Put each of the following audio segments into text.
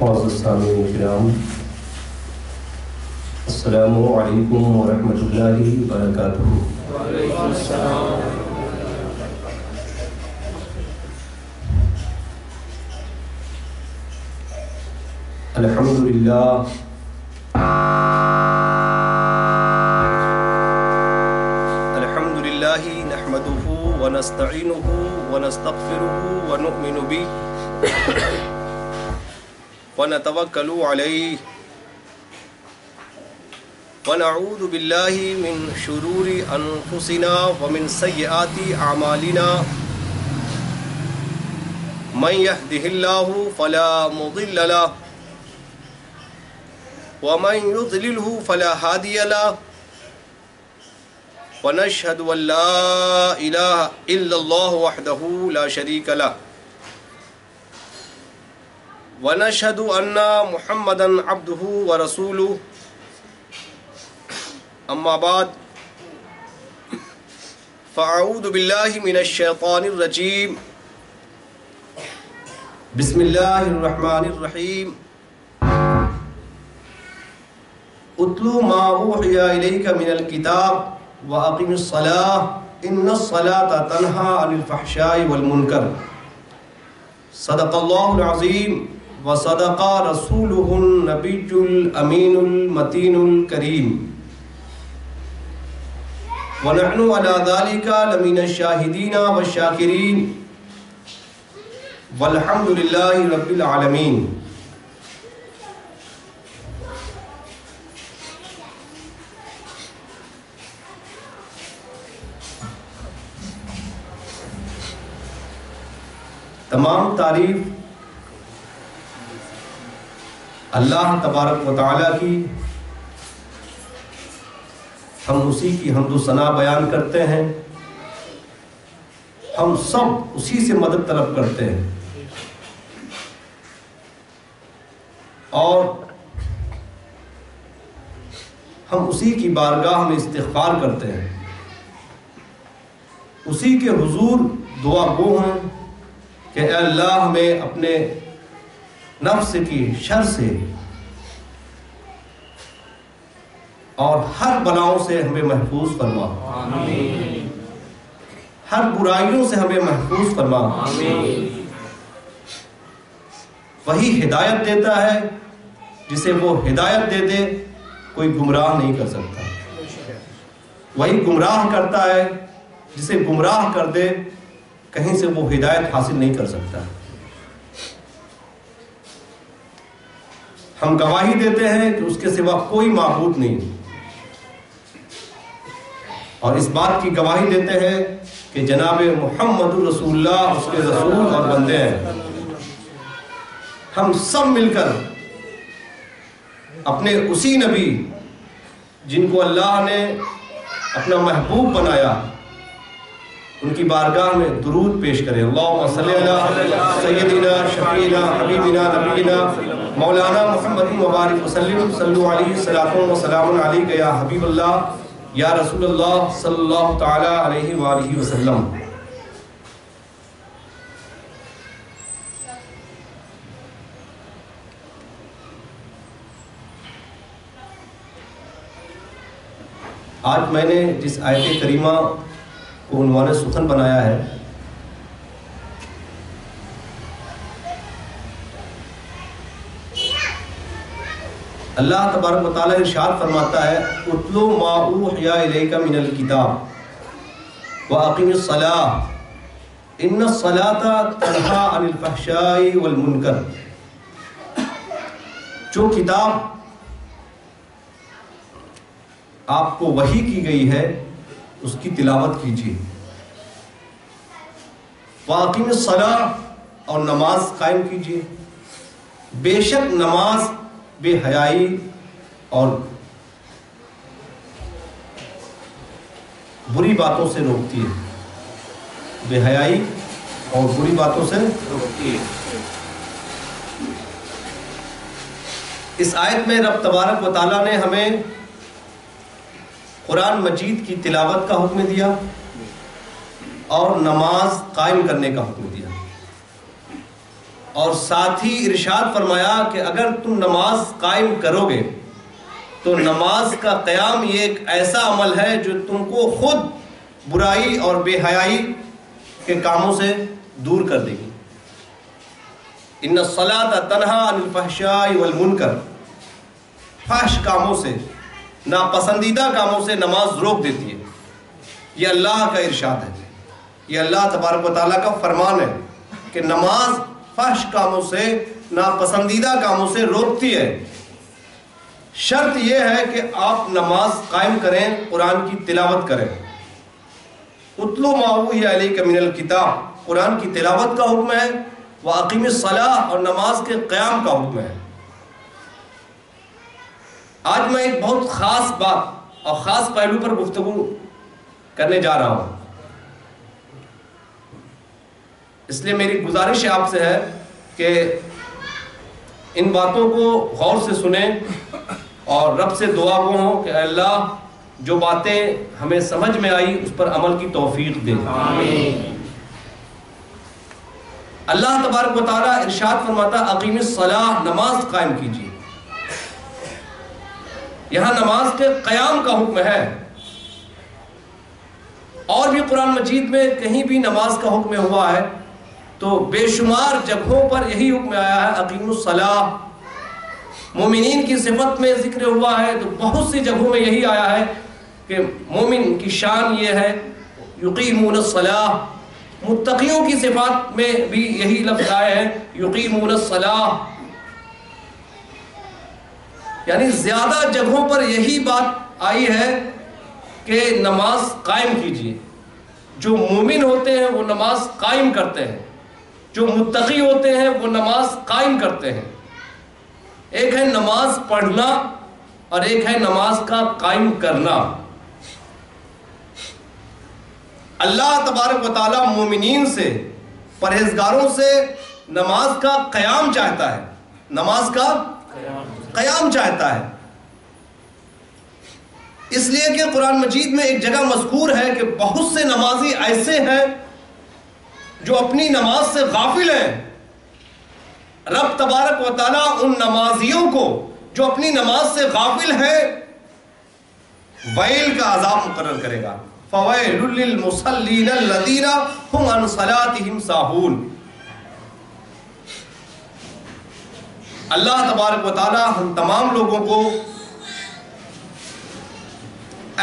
معزز سامعین کرام، السلام علیکم ورحمۃ اللہ وبرکاتہ۔ وعلیکم السلام۔ الحمدللہ نحمده ونستعینه ونستغفره ونؤمن به ونتوکل علیہ ونعوذ باللہ من شرور انفسنا ومن سیئات اعمالنا، من يهده الله فلا مضل له ومن يضلله فلا هادي له، ونشهد أن لا إله إلا الله وحده لا شريك له، ونشهد أن محمدا عبده ورسوله، أما بعد فأعوذ بالله من الشيطان الرجيم، بسم الله الرحمن الرحيم، اتلو ما اوحي إليك من الكتاب وأقم الصلاة إن الصلاة تنهى عن الفحشاء والمنكر، صدق الله العظيم وصدق رسوله النبي الأمين المتين الكريم، ونحن على ذلك لمن الشاهدين والشاكرين، والحمد لله رب العالمين۔ تمام تعریف اللہ تبارک و تعالیٰ کی، ہم اسی کی حمد و ثنا بیان کرتے ہیں، ہم سب اسی سے مدد طلب کرتے ہیں اور ہم اسی کی بارگاہ میں استغفار کرتے ہیں، اسی کے حضور دعا گو ہیں کہ اے اللہ ہمیں اپنے نفس کی شر سے اور ہر بلاؤں سے ہمیں محفوظ فرما، آمین۔ ہر برائیوں سے ہمیں محفوظ فرما۔ آمین۔ وہی ہدایت دیتا ہے، جسے وہ ہدایت دے دے کوئی گمراہ نہیں کر سکتا، وہی گمراہ کرتا ہے، جسے گمراہ کر دے کہیں سے وہ ہدایت حاصل نہیں کر سکتا۔ ہم گواہی دیتے ہیں کہ اس کے سوا کوئی معبود نہیں، اور اس بات کی گواہی دیتے ہیں کہ جناب محمد رسول اللہ اس کے رسول اور بندے ہیں۔ ہم سب مل کر اپنے اسی نبی جن کو اللہ نے اپنا محبوب بنایا، ان کی بارگاہ میں درود پیش کریں۔ اللہم صلی علی سیدنا شفیعنا حبیبنا نبینا مولانا محمد مبارک وسلم، صلو علیہ الصلاۃ والسلام علیک یا حبیب اللہ یا رسول اللہ صلی اللہ تعالی علیہ وآلہ وسلم۔ آج میں نے جس آیت کریمہ کو عنوان سخن بنایا ہے، اللہ تبارک و تعالیٰ ارشاد فرماتا ہے اتلو ما اوحی الیک من الکتاب واقم الصلاۃ ان الصلاۃ تنہی عن الفحشاء والمنکر۔ جو کتاب آپ کو وحی کی گئی ہے اس کی تلاوت کیجیے، واقم الصلاۃ اور نماز قائم کیجیے، بے شک نماز بے حیائی اور بری باتوں سے روکتی ہے، بے حیائی اور بری باتوں سے روکتی ہے۔ اس آیت میں رب تبارک و تعالیٰ نے ہمیں قرآن مجید کی تلاوت کا حکم دیا اور نماز قائم کرنے کا حکم دیا، اور ساتھ ہی ارشاد فرمایا کہ اگر تم نماز قائم کرو گے تو نماز کا قیام یہ ایک ایسا عمل ہے جو تم کو خود برائی اور بے حیائی کے کاموں سے دور کر دے گی. ان الصلاۃ تنہا عن الفحشاء والمنکر، فحش کاموں سے، ناپسندیدہ کاموں سے نماز روک دیتی ہے. یہ اللہ کا ارشاد ہے، یہ اللہ تبارک و تعالیٰ کا فرمان ہے کہ نماز فحش کاموں سے، ناپسندیدہ کاموں سے روکتی ہے. شرط یہ ہے کہ آپ نماز قائم کریں، قرآن کی تلاوت کریں. اتلو ما اوحی الیک من الکتاب، قرآن کی تلاوت کا حکم ہے، واقیم الصلاۃ، اور نماز کے قیام کا حکم ہے. آج میں ایک بہت خاص بات اور خاص پہلو پر گفتگو کرنے جا رہا ہوں. اس لیے میری گزارش آپ سے ہے کہ ان باتوں کو غور سے سنیں اور رب سے دعا گو ہوں کہ اللہ جو باتیں ہمیں سمجھ میں آئی اس پر عمل کی توفیق دے. آمین. اللہ تبارک و تعالیٰ ارشاد فرماتا اقیم الصلاۃ، نماز قائم کیجیے. یہاں نماز کے قیام کا حکم ہے، اور بھی قرآن مجید میں کہیں بھی نماز کا حکم ہوا ہے تو بے شمار جگہوں پر یہی حکم آیا ہے اقیم الصلاۃ. مومنین کی صفت میں ذکر ہوا ہے تو بہت سی جگہوں میں یہی آیا ہے کہ مومن کی شان یہ ہے یقیمون الصلاۃ. متقیوں کی صفات میں بھی یہی لفظ آئے ہیں یقیمون الصلاۃ. یعنی زیادہ جگہوں پر یہی بات آئی ہے کہ نماز قائم کیجیے. جو مومن ہوتے ہیں وہ نماز قائم کرتے ہیں، جو متقی ہوتے ہیں وہ نماز قائم کرتے ہیں. ایک ہے نماز پڑھنا اور ایک ہے نماز کا قائم کرنا. اللہ تبارک و تعالیٰ مومنین سے، پرہیزگاروں سے نماز کا قیام چاہتا ہے، نماز کا قیام چاہتا ہے. اس لیے کہ قرآن مجید میں ایک جگہ مذکور ہے کہ بہت سے نمازی ایسے ہیں جو اپنی نماز سے غافل ہیں. رب تبارک و تعالیٰ ان نمازیوں کو جو اپنی نماز سے غافل ہیں ویل کا عذاب مقرر کرے گا. فویل للمصلین الذین هم عن صلاتهم ساہون. اللہ تبارک و تعالیٰ ہم تمام لوگوں کو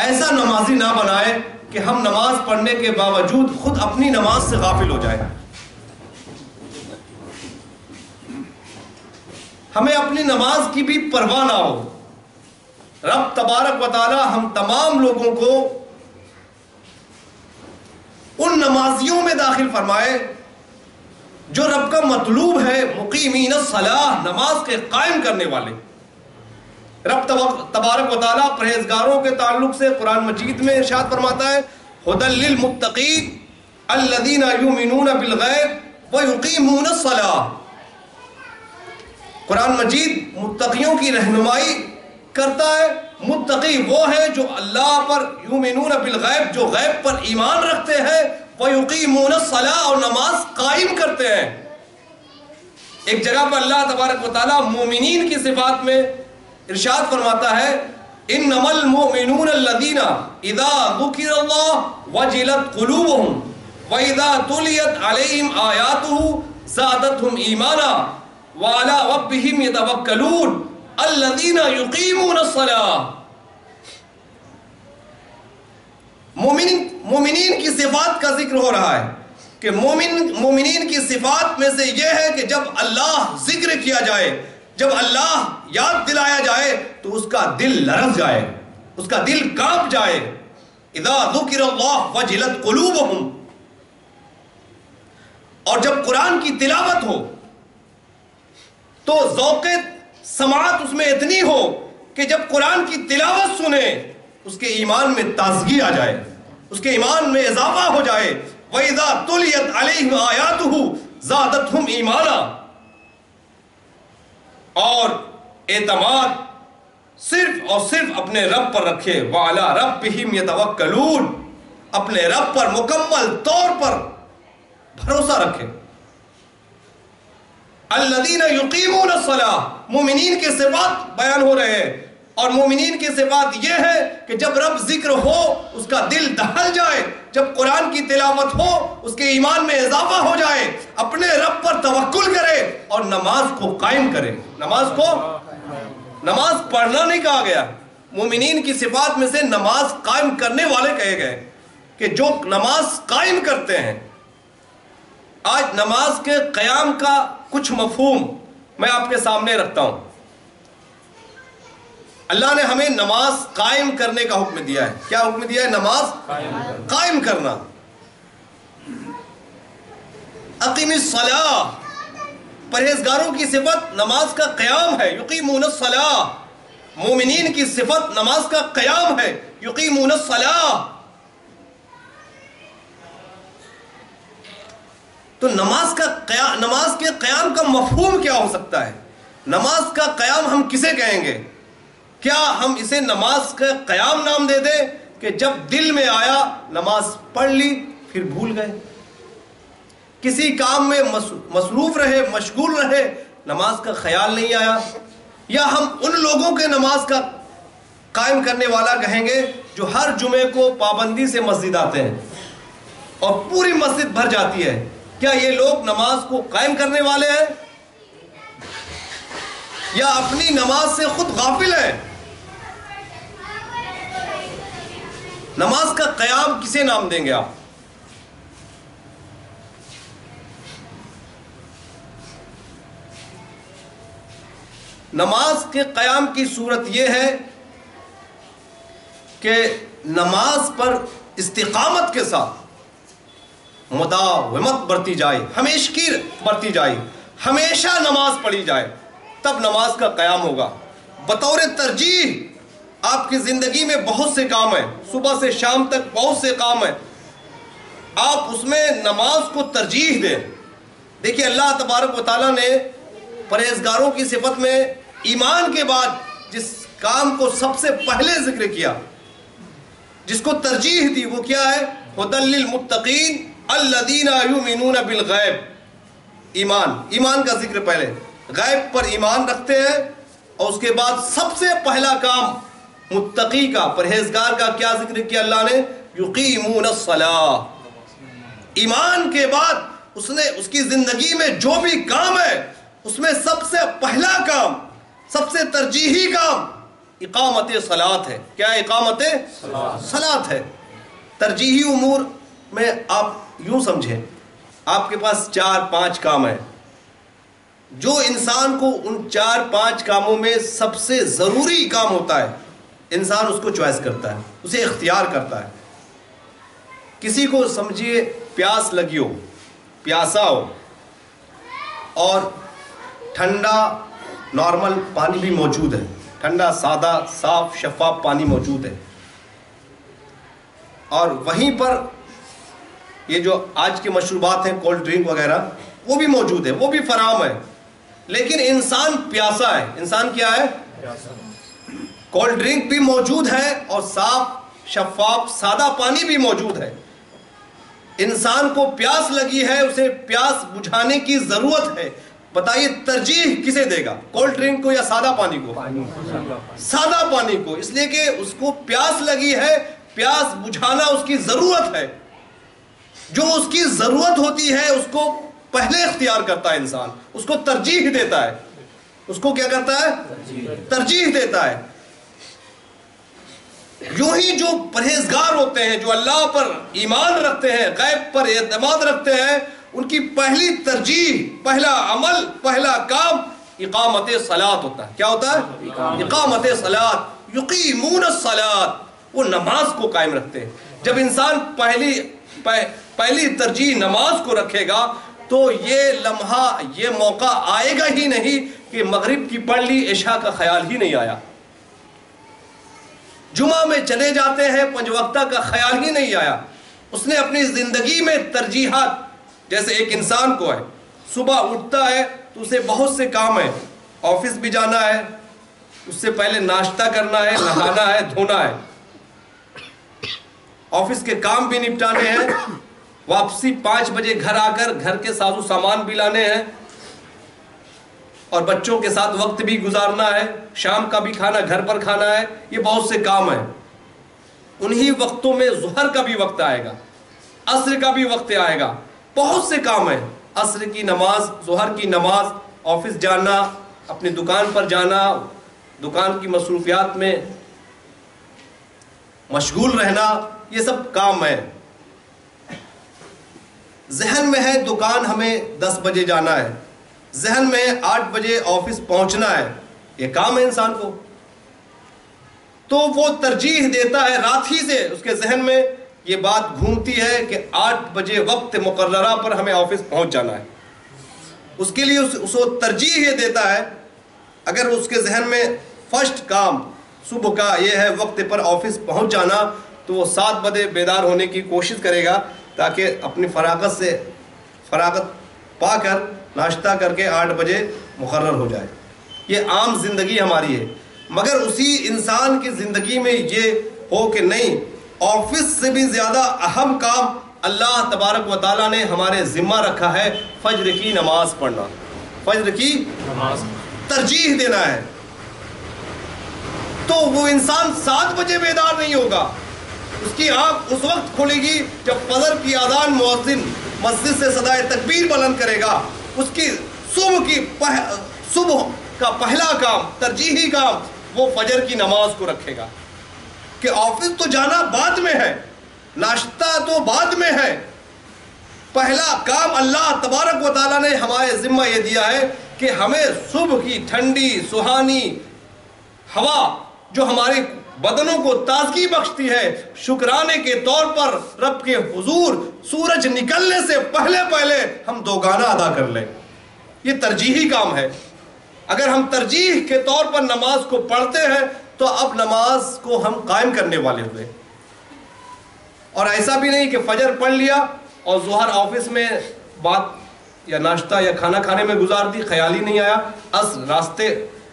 ایسا نمازی نہ بنائے کہ ہم نماز پڑھنے کے باوجود خود اپنی نماز سے غافل ہو جائیں. ہمیں اپنی نماز کی بھی پرواہ نہ ہو. رب تبارک و تعالیٰ ہم تمام لوگوں کو ان نمازیوں میں داخل فرمائے جو رب کا مطلوب ہے مقیمین الصلاۃ، نماز کے قائم کرنے والے. رب تبارک و تعالیٰ پرہیزگاروں کے تعلق سے قرآن مجید میں ارشاد فرماتا ہے ھدی للمتقین الذین یؤمنون بالغیب ویقیمون الصلاۃ. قرآن مجید متقیوں کی رہنمائی کرتا ہے. متقی وہ ہے جو اللہ پر یؤمنون بالغیب، جو غیب پر ایمان رکھتے ہیں، ویقیمون الصلاۃ، اور نماز قائم کرتے ہیں. ایک جگہ پر اللہ تبارک و تعالیٰ مومنین کی صفات میں ارشاد فرماتا ہے انما المؤمنون الذین اذا ذکر اللہ وجلت قلوبهم واذا تلیت علیہم آیاتہ زادتہم ایمانا وعلی ربہم یتوکلون الذین یقیمون الصلاۃ. مومنین کی صفات کا ذکر ہو رہا ہے کہ مومنین کی صفات میں سے یہ ہے کہ جب اللہ ذکر کیا جائے، جب اللہ یاد دلایا جائے تو اس کا دل لرز جائے، اس کا دل کانپ جائے. اذا ذکر اللہ وجلت قلوبہم. اور جب قرآن کی تلاوت ہو تو ذوق سماعت اس میں اتنی ہو کہ جب قرآن کی تلاوت سنے اس کے ایمان میں تازگی آ جائے، اس کے ایمان میں اضافہ ہو جائے. وَإِذَا تُلِيَتْ عَلَيْهِمْ آيَاتُهُ زَادَتْهُمْ ایمانا. اور اعتماد صرف اور صرف اپنے رب پر رکھے. وَعَلَىٰ رَبِّهِمْ يَتَوَكَّلُونَ. اپنے رب پر مکمل طور پر بھروسہ رکھے. الذین یقیمون الصلاۃ، مومنین کے صفات بیان ہو رہے ہیں، اور مومنین کی صفات یہ ہے کہ جب رب ذکر ہو اس کا دل دہل جائے، جب قرآن کی تلاوت ہو اس کے ایمان میں اضافہ ہو جائے، اپنے رب پر توکل کرے اور نماز کو قائم کرے۔ نماز پڑھنا نہیں کہا گیا، مومنین کی صفات میں سے نماز قائم کرنے والے کہے گئے کہ جو نماز قائم کرتے ہیں۔ آج نماز کے قیام کا کچھ مفہوم میں آپ کے سامنے رکھتا ہوں۔ اللہ نے ہمیں نماز قائم کرنے کا حکم دیا ہے۔ کیا حکم دیا ہے؟ نماز قائم کرنا۔ اقیم الصلاۃ، پرہیزگاروں کی صفت نماز کا قیام ہے، یقیمون الصلاۃ۔ مومنین کی صفت نماز کا قیام ہے، یقیمون الصلاۃ۔ تو نماز کے قیام کا مفہوم کیا ہو سکتا ہے؟ نماز کا قیام ہم کسے کہیں گے؟ کیا ہم اسے نماز کا قیام نام دے دیں کہ جب دل میں آیا نماز پڑھ لی پھر بھول گئے، کسی کام میں مصروف رہے، مشغول رہے، نماز کا خیال نہیں آیا؟ یا ہم ان لوگوں کے نماز کا قائم کرنے والا کہیں گے جو ہر جمعے کو پابندی سے مسجد آتے ہیں اور پوری مسجد بھر جاتی ہے؟ کیا یہ لوگ نماز کو قائم کرنے والے ہیں یا اپنی نماز سے خود غافل ہیں؟ نماز کا قیام کسے نام دیں گے آپ؟ نماز کے قیام کی صورت یہ ہے کہ نماز پر استقامت کے ساتھ مداومت برتی جائے، ہمیشگی برتی جائے، ہمیشہ نماز پڑھی جائے، تب نماز کا قیام ہوگا۔ بطور ترجیح آپ کی زندگی میں بہت سے کام ہیں، صبح سے شام تک بہت سے کام ہیں، آپ اس میں نماز کو ترجیح دیں۔ دیکھیے اللہ تبارک و تعالیٰ نے پرہیزگاروں کی صفت میں ایمان کے بعد جس کام کو سب سے پہلے ذکر کیا، جس کو ترجیح دی، وہ کیا ہے؟ ھدی للمتقین الذین یؤمنون بالغیب۔ ایمان کا ذکر پہلے، غیب پر ایمان رکھتے ہیں، اور اس کے بعد سب سے پہلا کام متقی کا، پرہیزگار کا کیا ذکر کیا اللہ نے؟ یقیمون الصلاۃ۔ ایمان کے بعد اس کی زندگی میں جو بھی کام ہے اس میں سب سے پہلا کام، سب سے ترجیحی کام اقامت صلاۃ ہے۔ کیا اقامت صلاۃ ہے؟ ترجیحی امور میں آپ یوں سمجھیں، آپ کے پاس 4-5 کام ہیں، جو انسان کو ان 4-5 کاموں میں سب سے ضروری کام ہوتا ہے، انسان اس کو چوائس کرتا ہے، اسے اختیار کرتا ہے۔ کسی کو سمجھیے پیاس لگی ہو، پیاسا ہو، اور ٹھنڈا نارمل پانی بھی موجود ہے، ٹھنڈا سادہ صاف شفاف پانی موجود ہے، اور وہیں پر یہ جو آج کے مشروبات ہیں کولڈ ڈرنک وغیرہ وہ بھی موجود ہے، وہ بھی فراہم ہے، لیکن انسان پیاسا ہے۔ انسان کیا ہے؟ کولڈ ڈرنک بھی موجود ہے اور صاف شفاف سادہ پانی بھی موجود ہے۔ انسان کو پیاس لگی ہے، اسے پیاس بجھانے کی ضرورت ہے، بتائیے ترجیح کسے دے گا؟ کولڈ ڈرنک کو یا سادہ پانی کو؟ سادہ پانی کو، اس لیے کہ اس کو پیاس لگی ہے، پیاس بجھانا اس کی ضرورت ہے۔ جو اس کی ضرورت ہوتی ہے اس کو پہلے اختیار کرتا ہے انسان، اس کو ترجیح دیتا ہے، اس کو کیا کرتا ہے؟ ترجیح دیتا ہے۔ یوں ہی جو پرہیزگار ہوتے ہیں، جو اللہ پر ایمان رکھتے ہیں، غیب پر اعتماد رکھتے ہیں، ان کی پہلی ترجیح، پہلا عمل، پہلا کام اقامت صلاۃ ہوتا ہے۔ کیا ہوتا ہے؟ اقامت صلاۃ، یقیمون الصلاۃ، وہ نماز کو قائم رکھتے ہیں۔ جب انسان پہلی ترجیح نماز کو رکھے گا تو یہ لمحہ، یہ موقع آئے گا ہی نہیں کہ مغرب کی پڑھ لی، عشاء کا خیال ہی نہیں آیا، جمعہ میں چلے جاتے ہیں 5 وقتہ کا خیال ہی نہیں آیا۔ اس نے اپنی زندگی میں ترجیحات، جیسے ایک انسان کو ہے، صبح اٹھتا ہے تو اسے بہت سے کام ہیں، آفس بھی جانا ہے، اس سے پہلے ناشتہ کرنا ہے، نہانا ہے، دھونا ہے، آفس کے کام بھی نپٹانے ہیں، واپسی 5 بجے گھر آ کر گھر کے ساز و سامان بھی لانے ہیں، اور بچوں کے ساتھ وقت بھی گزارنا ہے، شام کا بھی کھانا گھر پر کھانا ہے، یہ بہت سے کام ہیں۔ انہی وقتوں میں ظہر کا بھی وقت آئے گا، عصر کا بھی وقت آئے گا، بہت سے کام ہیں۔ عصر کی نماز، ظہر کی نماز، آفس جانا، اپنی دکان پر جانا، دکان کی مصروفیات میں مشغول رہنا، یہ سب کام ہے۔ ذہن میں ہے دکان ہمیں 10 بجے جانا ہے، ذہن میں 8 بجے آفس پہنچنا ہے، یہ کام ہے انسان کو، تو وہ ترجیح دیتا ہے، رات ہی سے اس کے ذہن میں یہ بات گھومتی ہے کہ 8 بجے وقت مقررہ پر ہمیں آفس پہنچ جانا ہے۔ اس کے لیے اس کو ترجیح یہ دیتا ہے، اگر اس کے ذہن میں فرسٹ کام صبح کا یہ ہے وقت پر آفس پہنچ جانا، تو وہ 7 بجے بیدار ہونے کی کوشش کرے گا تاکہ اپنی فراغت پا کر ناشتہ کر کے 8 بجے مقرر ہو جائے۔ یہ عام زندگی ہماری ہے، مگر اسی انسان کی زندگی میں یہ ہو کہ نہیں، آفس سے بھی زیادہ اہم کام اللہ تبارک و تعالیٰ نے ہمارے ذمہ رکھا ہے فجر کی نماز پڑھنا، فجر کی نماز ترجیح دینا ہے۔ تو وہ انسان 7 بجے بیدار نہیں ہوگا، اس کی آنکھ اس وقت کھلے گی جب فجر کی اذان مؤذن مسجد سے صدائے تکبیر بلند کرے گا۔ اس کی صبح کا پہلا کام، ترجیحی کام، وہ فجر کی نماز کو رکھے گا کہ آفس تو جانا بعد میں ہے، ناشتہ تو بعد میں ہے، پہلا کام اللہ تبارک و تعالیٰ نے ہمارے ذمہ یہ دیا ہے کہ ہمیں صبح کی ٹھنڈی سہانی ہوا جو ہمارے بدنوں کو تازگی بخشتی ہے، شکرانے کے طور پر رب کے حضور سورج نکلنے سے پہلے ہم 2 گانا ادا کر لیں، یہ ترجیحی کام ہے۔ اگر ہم ترجیح کے طور پر نماز کو پڑھتے ہیں تو اب نماز کو ہم قائم کرنے والے ہوئے، اور ایسا بھی نہیں کہ فجر پڑھ لیا اور ظہر آفس میں بات یا ناشتہ یا کھانا کھانے میں گزار دی، خیال ہی نہیں آیا، عصر راستے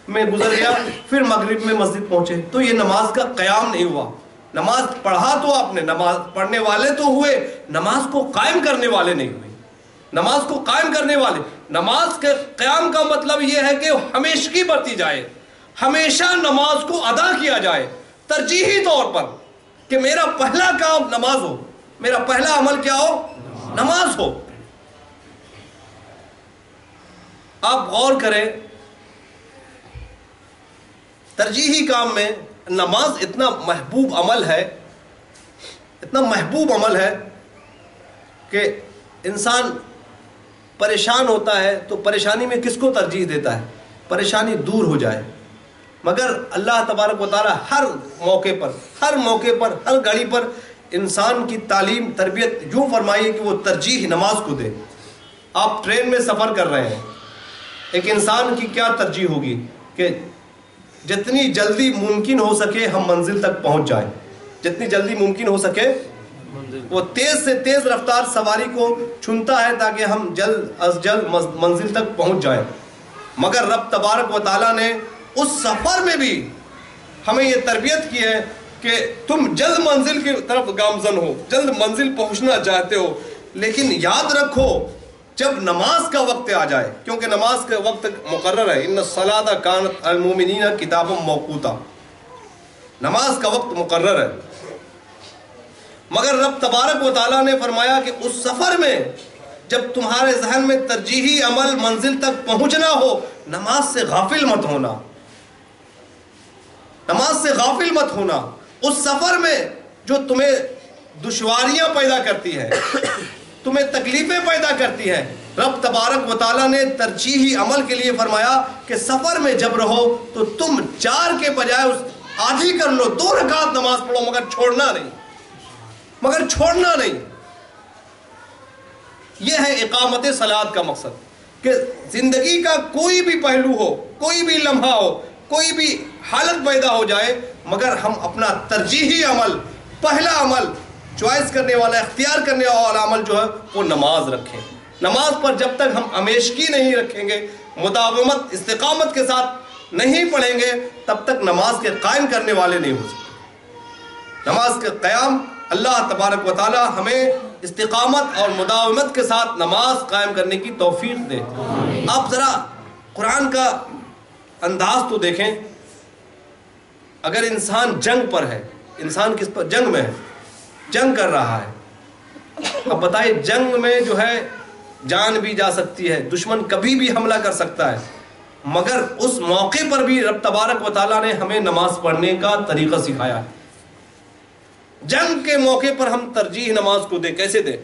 میں گزر گیا، پھر مغرب میں مسجد پہنچے، تو یہ نماز کا قیام نہیں ہوا۔ نماز پڑھا تو آپ نے، نماز پڑھنے والے تو ہوئے، نماز کو قائم کرنے والے نہیں ہوئے۔ نماز کو قائم کرنے والے، نماز کے قیام کا مطلب یہ ہے کہ ہمیشگی برتی جائے، ہمیشہ نماز کو ادا کیا جائے ترجیحی طور پر، کہ میرا پہلا کام نماز ہو، میرا پہلا عمل کیا ہو؟ نماز ہو۔ آپ غور کریں، ترجیحی کام میں نماز اتنا محبوب عمل ہے، اتنا محبوب عمل ہے کہ انسان پریشان ہوتا ہے تو پریشانی میں کس کو ترجیح دیتا ہے؟ پریشانی دور ہو جائے، مگر اللہ تبارک و تعالیٰ ہر موقع پر ہر گھڑی پر انسان کی تعلیم تربیت یوں فرمائی کہ وہ ترجیح نماز کو دے۔ آپ ٹرین میں سفر کر رہے ہیں، ایک انسان کی کیا ترجیح ہوگی کہ جتنی جلدی ممکن ہو سکے ہم منزل تک پہنچ جائیں، جتنی جلدی ممکن ہو سکے وہ تیز سے تیز رفتار سواری کو چنتا ہے تاکہ ہم جلد از جلد منزل تک پہنچ جائیں۔ مگر رب تبارک و تعالیٰ نے اس سفر میں بھی ہمیں یہ تربیت کی ہے کہ تم جلد منزل کی طرف گامزن ہو، جلد منزل پہنچنا چاہتے ہو، لیکن یاد رکھو جب نماز کا وقت آ جائے، کیونکہ نماز کا وقت مقرر ہے، ان الصلاۃ کانت علی المؤمنین کتابا موقوتا، نماز کا وقت مقرر ہے، مگر رب تبارک و تعالیٰ نے فرمایا کہ اس سفر میں جب تمہارے ذہن میں ترجیحی عمل منزل تک پہنچنا ہو، نماز سے غافل مت ہونا، نماز سے غافل مت ہونا۔ اس سفر میں جو تمہیں دشواریاں پیدا کرتی ہیں، تمہیں تکلیفیں پیدا کرتی ہیں، رب تبارک و تعالیٰ نے ترجیحی عمل کے لیے فرمایا کہ سفر میں جب رہو تو تم 4 کے بجائے آدھی کر لو، 2 رکعت نماز پڑھو، مگر چھوڑنا نہیں۔ یہ ہے اقامت صلاۃ کا مقصد، کہ زندگی کا کوئی بھی پہلو ہو، کوئی بھی لمحہ ہو، کوئی بھی حالت پیدا ہو جائے، مگر ہم اپنا ترجیحی عمل، پہلا عمل چوائس کرنے والا، اختیار کرنے والا عمل جو ہے وہ نماز رکھیں۔ نماز پر جب تک ہم ہمیشگی نہیں رکھیں گے، مداومت استقامت کے ساتھ نہیں پڑھیں گے، تب تک نماز کے قائم کرنے والے نہیں ہو سکتے۔ نماز کے قیام اللہ تبارک و تعالی ہمیں استقامت اور مداومت کے ساتھ نماز قائم کرنے کی توفیق دے۔ آپ ذرا قرآن کا انداز تو دیکھیں. اگر انسان جنگ پر ہے, انسان کس پر جنگ میں ہے, جنگ کر رہا ہے, اب بتائیے جنگ میں جو ہے جان بھی جا سکتی ہے, دشمن کبھی بھی حملہ کر سکتا ہے, مگر اس موقع پر بھی رب تبارک و تعالیٰ نے ہمیں نماز پڑھنے کا طریقہ سکھایا ہے. جنگ کے موقع پر ہم ترجیح نماز کو دیں, کیسے دیں؟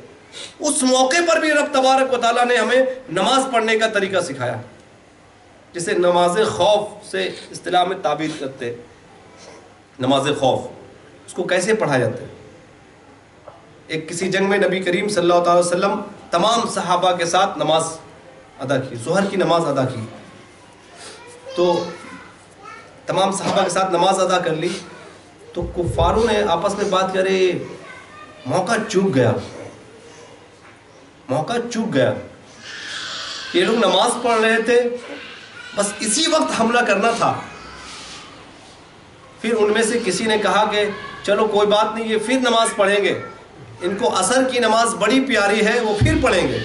اس موقع پر بھی رب تبارک و تعالیٰ نے ہمیں نماز پڑھنے کا طریقہ سکھایا, جسے نماز خوف سے اصطلاح میں تعبیر کرتے. نماز خوف, اس کو کیسے پڑھا جاتا ہے؟ ایک کسی جنگ میں نبی کریم صلی اللہ علیہ وسلم تمام صحابہ کے ساتھ نماز ادا کی, ظہر کی نماز ادا کی. تو تمام صحابہ کے ساتھ نماز ادا کر لی, تو کفاروں نے آپس میں بات کرے, موقع چوک گیا, موقع چوک گیا. یہ لوگ نماز پڑھ رہے تھے, بس اسی وقت حملہ کرنا تھا. پھر ان میں سے کسی نے کہا کہ چلو کوئی بات نہیں, یہ پھر نماز پڑھیں گے, ان کو عصر کی نماز بڑی پیاری ہے, وہ پھر پڑھیں گے.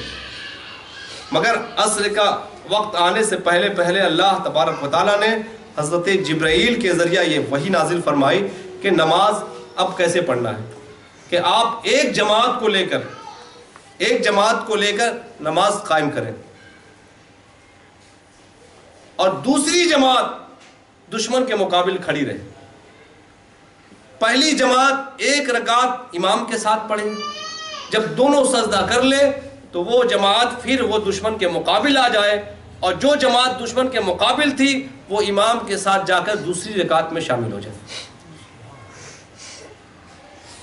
مگر عصر کا وقت آنے سے پہلے پہلے اللہ تبارک و تعالیٰ نے حضرت جبرائیل کے ذریعہ یہ وحی نازل فرمائی کہ نماز اب کیسے پڑھنا ہے, کہ آپ ایک جماعت کو لے کر نماز قائم کریں, اور دوسری جماعت دشمن کے مقابل کھڑی رہے. پہلی جماعت ایک رکعت امام کے ساتھ پڑھے, جب دونوں سجدہ کر لے تو وہ جماعت پھر وہ دشمن کے مقابل آ جائے, اور جو جماعت دشمن کے مقابل تھی وہ امام کے ساتھ جا کر دوسری رکعت میں شامل ہو جائے.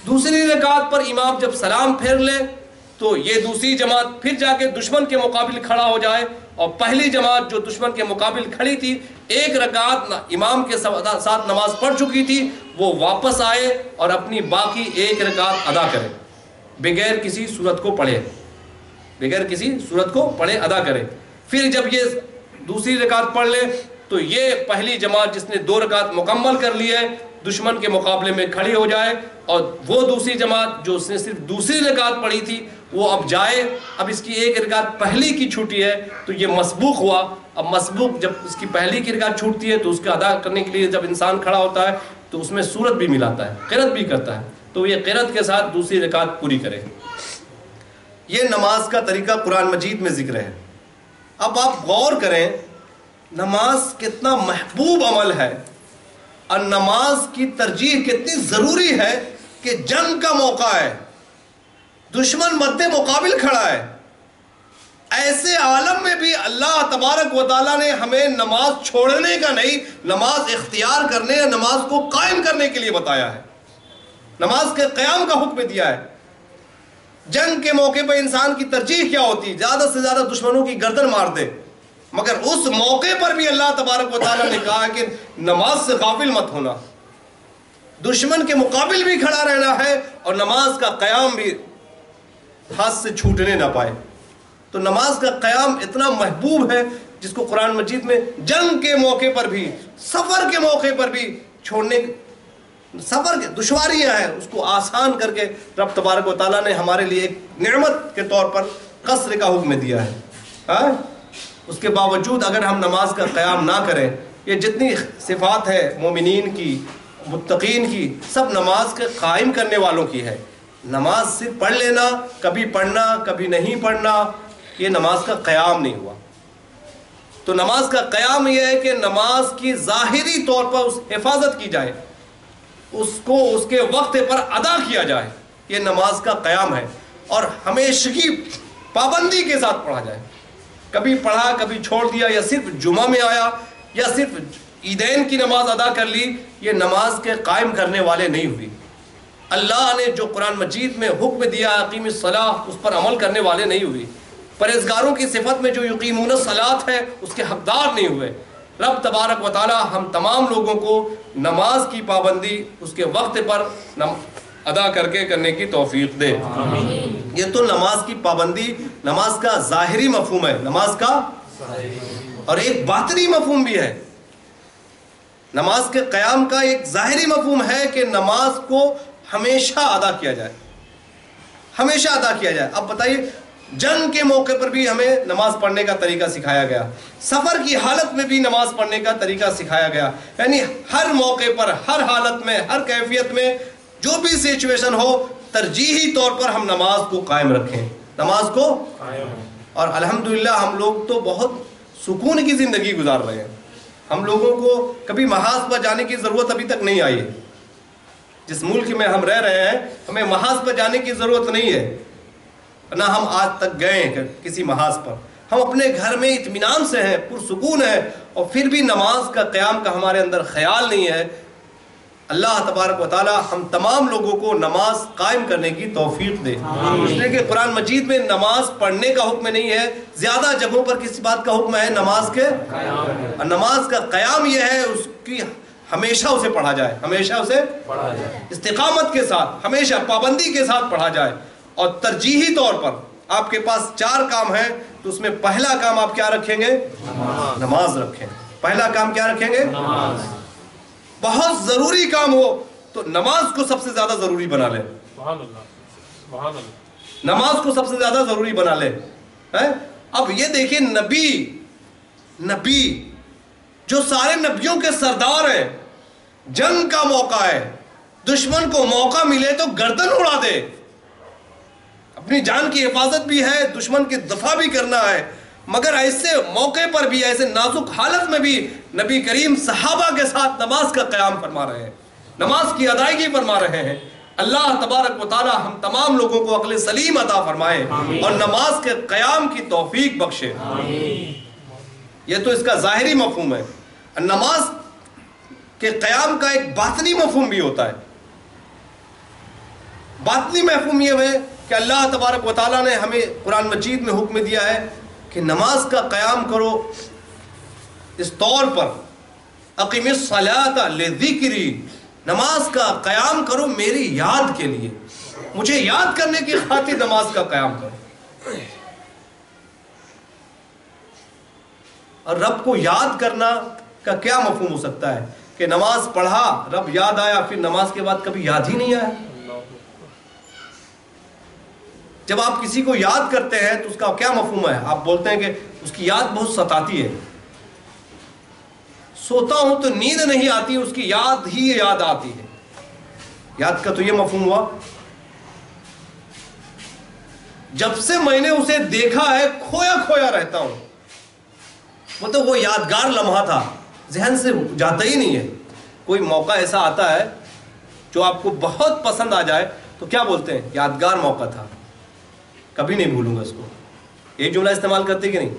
دوسری رکعت پر امام جب سلام پھیر لے تو یہ دوسری جماعت پھر جا کے دشمن کے مقابل کھڑا ہو جائے, اور پہلی جماعت جو دشمن کے مقابل کھڑی تھی ایک رکعت امام کے ساتھ نماز پڑھ چکی تھی, وہ واپس آئے اور اپنی باقی ایک رکعت ادا کرے, بغیر کسی سورت کو پڑھے ادا کرے. پھر جب یہ دوسری رکعت پڑھ لے تو یہ پہلی جماعت جس نے 2 رکعت مکمل کر لی ہے دشمن کے مقابلے میں کھڑی ہو جائے, اور وہ دوسری جماعت جو اس نے صرف دوسری رکعت پڑھی تھی وہ اب جائے. اب اس کی ایک رکعت پہلی کی چھوٹی ہے تو یہ مسبوق ہوا. اب مسبوق جب اس کی پہلی کی رکعت چھوٹتی ہے تو اس کا ادا کرنے کے لیے جب انسان کھڑا ہوتا ہے تو اس میں سورت بھی ملاتا ہے, قرأت بھی کرتا ہے, تو یہ قرأت کے ساتھ دوسری رکعت پوری کرے. یہ نماز کا طریقہ قرآن مجید میں ذکر ہے. اب آپ غور کریں, نماز کتنا محبوب عمل ہے, اور نماز کی ترجیح کتنی ضروری ہے کہ جنگ کا موقع ہے, دشمن مد مقابل کھڑا ہے, ایسے عالم میں بھی اللہ تبارک و تعالیٰ نے ہمیں نماز چھوڑنے کا نہیں, نماز اختیار کرنے, نماز کو قائم کرنے کے لیے بتایا ہے, نماز کے قیام کا حکم دیا ہے. جنگ کے موقع پہ انسان کی ترجیح کیا ہوتی؟ زیادہ سے زیادہ دشمنوں کی گردن مار دے, مگر اس موقع پر بھی اللہ تبارک و تعالیٰ نے کہا کہ نماز سے غافل مت ہونا, دشمن کے مقابل بھی کھڑا رہنا ہے, اور نماز کا قیام بھی ہاتھ سے چھوٹنے نہ پائے. تو نماز کا قیام اتنا محبوب ہے جس کو قرآن مجید میں جنگ کے موقع پر بھی, سفر کے موقع پر بھی چھوڑنے, سفر کے دشواریاں ہیں اس کو آسان کر کے رب تبارک و تعالیٰ نے ہمارے لیے ایک نعمت کے طور پر قصر کا حکم دیا ہے. اس کے باوجود اگر ہم نماز کا قیام نہ کریں, یہ جتنی صفات ہے مومنین کی, متقین کی, سب نماز کے قائم کرنے والوں کی ہے. نماز صرف پڑھ لینا, کبھی پڑھنا کبھی نہیں پڑھنا, یہ نماز کا قیام نہیں ہوا. تو نماز کا قیام یہ ہے کہ نماز کی ظاہری طور پر اس حفاظت کی جائے, اس کو اس کے وقت پر ادا کیا جائے, یہ نماز کا قیام ہے. اور ہمیشگی پابندی کے ساتھ پڑھا جائے, کبھی پڑھا کبھی چھوڑ دیا, یا صرف جمعہ میں آیا یا صرف عیدین کی نماز ادا کر لی, یہ نماز کے قائم کرنے والے نہیں ہوئی. اللہ نے جو قرآن مجید میں حکم دیا اقیم الصلاۃ, اس پر عمل کرنے والے نہیں ہوئی. پرہیزگاروں کی صفت میں جو یقیمون الصلاۃ ہے اس کے حقدار نہیں ہوئے. رب تبارک و تعالی ہم تمام لوگوں کو نماز کی پابندی اس کے وقت پر ادا کر کے کرنے کی توفیق دے. یہ تو نماز کی پابندی نماز کا ظاہری مفہوم ہے, نماز کا, اور ایک باطنی مفہوم بھی ہے. نماز کے قیام کا ایک ظاہری مفہوم ہے کہ نماز کو ہمیشہ ادا کیا جائے, ہمیشہ ادا کیا جائے. اب بتائیے جنگ کے موقع پر بھی ہمیں نماز پڑھنے کا طریقہ سکھایا گیا، سفر کی حالت میں بھی نماز پڑھنے کا طریقہ سکھایا گیا. یعنی ہر موقع پر، ہر حالت میں، ہر کیفیت میں، جو بھی سچویشن ہو، ترجیحی طور پر ہم نماز کو قائم رکھیں، نماز کو. اور الحمدللہ ہم لوگ تو بہت سکون کی زندگی گزار رہے ہیں. ہم لوگوں کو کبھی محاذ پر جانے کی ضرورت ابھی تک نہیں آئی ہے. جس ملک میں ہم رہ رہے ہیں ہمیں محاذ پر جانے کی ضرورت نہیں ہے، نہ ہم آج تک گئے ہیں کسی محاذ پر. ہم اپنے گھر میں اطمینان سے ہیں، پرسکون ہیں، اور پھر بھی نماز کا قیام کا ہمارے اندر خیال نہیں ہے. اللہ تبارک و تعالی ہم تمام لوگوں کو نماز قائم کرنے کی توفیق دے. اس لیے کہ قرآن مجید میں نماز پڑھنے کا حکم نہیں ہے، زیادہ جگہوں پر کسی بات کا حکم ہے نماز کے، اور نماز کا قیام یہ ہے اس کی ہمیشہ اسے پڑھا جائے، ہمیشہ اسے استقامت کے ساتھ، ہمیشہ پابندی کے ساتھ پڑھا جائے. اور ترجیحی طور پر آپ کے پاس 4 کام ہیں تو اس میں پہلا کام آپ کیا رکھیں گے؟ نماز رکھیں. پہلا کام کیا رکھیں گے؟ نماز. بہت ضروری کام ہو تو نماز کو سب سے زیادہ ضروری بنا لیں. نماز کو سب سے زیادہ ضروری بنا لیں. اب یہ دیکھیں، نبی جو سارے نبیوں کے سردار ہیں، جنگ کا موقع ہے، دشمن کو موقع ملے تو گردن اڑا دے. اپنی جان کی حفاظت بھی ہے، دشمن کی دفاع بھی کرنا ہے، مگر ایسے موقع پر بھی، ایسے نازک حالت میں بھی نبی کریم صحابہ کے ساتھ نماز کا قیام فرما رہے ہیں، نماز کی ادائیگی فرما رہے ہیں. اللہ تبارک و تعالی ہم تمام لوگوں کو عقل سلیم عطا فرمائے اور نماز کے قیام کی توفیق بخشے. یہ تو اس کا ظاہری مفہوم ہے. نماز کے قیام کا ایک باطنی مفہوم بھی ہوتا ہے. باطنی مفہوم یہ ہے کہ اللہ تبارک و تعالیٰ نے ہمیں قرآن مجید میں حکم دیا ہے کہ نماز کا قیام کرو اس طور پر، اقیم الصلاۃ لذکری، نماز کا قیام کرو میری یاد کے لیے، مجھے یاد کرنے کی خاطر نماز کا قیام کرو. اور رب کو یاد کرنا کا کیا مفہوم ہو سکتا ہے کہ نماز پڑھا، رب یاد آیا، پھر نماز کے بعد کبھی یاد ہی نہیں آیا. جب آپ کسی کو یاد کرتے ہیں تو اس کا کیا مفہوم ہے؟ آپ بولتے ہیں کہ اس کی یاد بہت ستاتی ہے، سوتا ہوں تو نیند نہیں آتی، اس کی یاد ہی یاد آتی ہے. یاد کا تو یہ مفہوم ہوا. جب سے میں نے اسے دیکھا ہے کھویا کھویا رہتا ہوں. مطلب وہ یادگار لمحہ تھا، ذہن سے جاتا ہی نہیں ہے. کوئی موقع ایسا آتا ہے جو آپ کو بہت پسند آ جائے تو کیا بولتے ہیں؟ یادگار موقع تھا، کبھی نہیں بھولوں گا اس کو. ایک جملہ استعمال کرتے کہ نہیں؟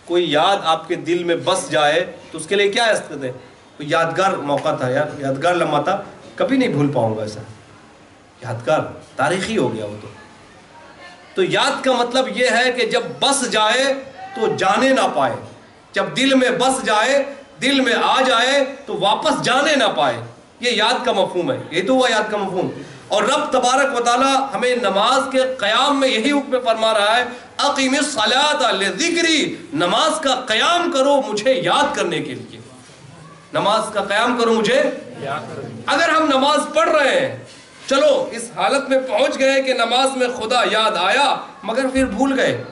کوئی یاد آپ کے دل میں بس جائے تو اس کے لیے کیا کرتے ہیں؟ کوئی یادگار موقع تھا، یادگار لمحہ تھا، کبھی نہیں بھول پاؤں گا ایسا. یادگار، تاریخی ہو گیا وہ تو یاد کا مطلب یہ ہے کہ جب بس جائے تو جانے نہ پائے، جب دل میں بس جائے، دل میں آ جائے تو واپس جانے نہ پائے. یہ یاد کا مفہوم ہے. یہ تو ہوا یاد کا مفہوم. اور رب تبارک و تعالی ہمیں نماز کے قیام میں یہی حکم فرما رہا ہے، اقیم الصلاۃ لذکری، نماز کا قیام کرو مجھے یاد کرنے کے لیے. نماز کا قیام کرو مجھے. اگر ہم نماز پڑھ رہے ہیں، چلو اس حالت میں پہنچ گئے کہ نماز میں خدا یاد آیا مگر پھر بھول گئے،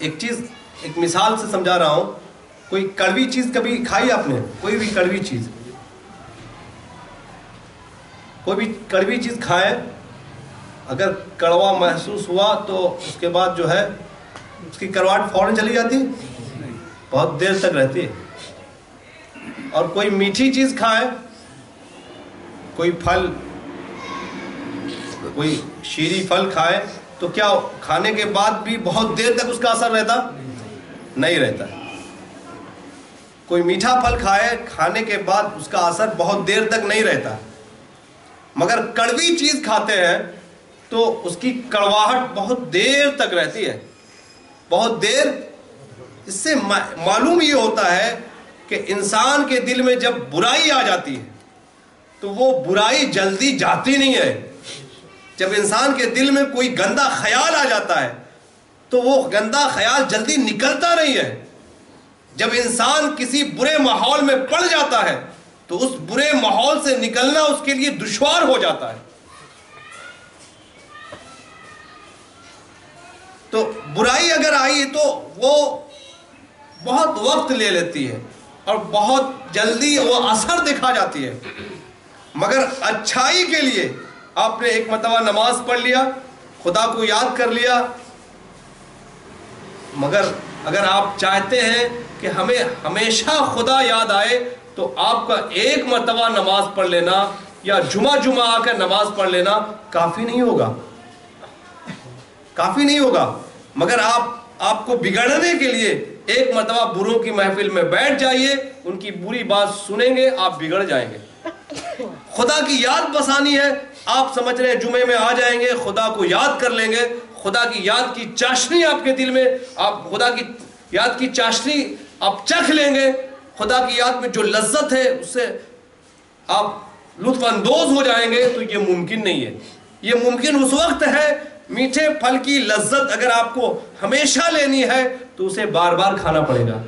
ایک مثال سے سمجھا رہا ہوں. کوئی کڑوی چیز کبھی کھائی آپ نے؟ کوئی بھی کڑوی چیز، کوئی بھی کڑوی چیز کھائیں، اگر کڑوا محسوس ہوا تو اس کے بعد جو ہے اس کی کرواہٹ فوراً چلی جاتی، بہت دیر تک رہتی ہے. اور کوئی میٹھی چیز کھائیں، کوئی پھل، کوئی شیریں پھل کھائیں تو کیا کھانے کے بعد بھی بہت دیر تک اس کا اثر رہتا؟ نہیں رہتا. کوئی میٹھا پھل کھائے، کھانے کے بعد اس کا اثر بہت دیر تک نہیں رہتا. مگر کڑوی چیز کھاتے ہیں تو اس کی کڑواہٹ بہت دیر تک رہتی ہے، بہت دیر. اس سے معلوم یہ ہوتا ہے کہ انسان کے دل میں جب برائی آ جاتی ہے تو وہ برائی جلدی جاتی نہیں ہے. جب انسان کے دل میں کوئی گندا خیال آ جاتا ہے تو وہ گندا خیال جلدی نکلتا نہیں ہے. جب انسان کسی برے ماحول میں پڑ جاتا ہے تو اس برے ماحول سے نکلنا اس کے لیے دشوار ہو جاتا ہے. تو برائی اگر آئی تو وہ بہت وقت لے لیتی ہے اور بہت جلدی وہ اثر دکھا جاتی ہے. مگر اچھائی کے لیے آپ نے ایک مرتبہ نماز پڑھ لیا, خدا کو یاد کر لیا, مگر اگر آپ چاہتے ہیں کہ ہمیں ہمیشہ خدا یاد آئے تو آپ کا ایک مرتبہ نماز پڑھ لینا یا جمعہ آ کر نماز پڑھ لینا کافی نہیں ہوگا, کافی نہیں ہوگا. مگر آپ کو بگڑنے کے لیے ایک مرتبہ بروں کی محفل میں بیٹھ جائیے, ان کی بری بات سنیں گے, آپ بگڑ جائیں گے. خدا کی یاد بسانی ہے, آپ سمجھ رہے ہیں جمعے میں آ جائیں گے, خدا کو یاد کر لیں گے, خدا کی یاد کی چاشنی آپ کے دل میں, آپ خدا کی یاد کی چاشنی آپ چکھ لیں گے, خدا کی یاد میں جو لذت ہے اس سے آپ لطف اندوز ہو جائیں گے. تو یہ ممکن نہیں ہے. یہ ممکن اس وقت ہے, میٹھے پھل کی لذت اگر آپ کو ہمیشہ لینی ہے تو اسے بار بار کھانا پڑے گا.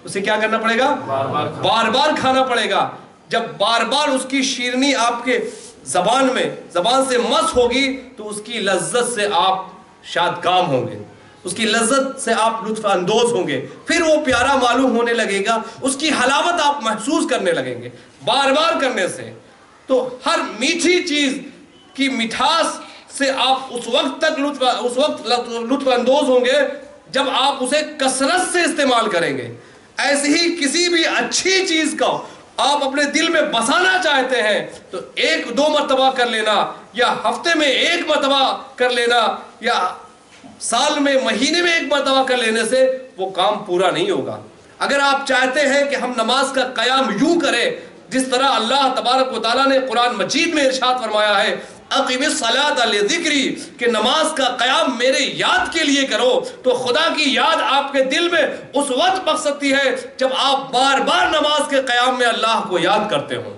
اسے کیا کرنا پڑے گا؟ بار بار کھانا پڑے گا. جب بار بار اس کی شیرنی آپ کے زبان سے مس ہوگی تو اس کی لذت سے آپ شاد کام ہوں گے, اس کی لذت سے آپ لطف اندوز ہوں گے, پھر وہ پیارا معلوم ہونے لگے گا, اس کی حلاوت آپ محسوس کرنے لگیں گے بار بار کرنے سے. تو ہر میٹھی چیز کی مٹھاس سے آپ اس وقت لطف اندوز ہوں گے جب آپ اسے کثرت سے استعمال کریں گے. ایسے ہی کسی بھی اچھی چیز کا آپ اپنے دل میں بسانا چاہتے ہیں تو 1-2 مرتبہ کر لینا, یا ہفتے میں 1 مرتبہ کر لینا, یا سال میں مہینے میں 1 مرتبہ کر لینے سے وہ کام پورا نہیں ہوگا. اگر آپ چاہتے ہیں کہ ہم نماز کا قیام یوں کریں جس طرح اللہ تبارک و تعالیٰ نے قرآن مجید میں ارشاد فرمایا ہے, اقیم الصلاۃ لذکری, کہ نماز کا قیام میرے یاد کے لیے کرو, تو خدا کی یاد آپ کے دل میں اس وقت پک سکتی ہے جب آپ بار بار نماز کے قیام میں اللہ کو یاد کرتے ہوں,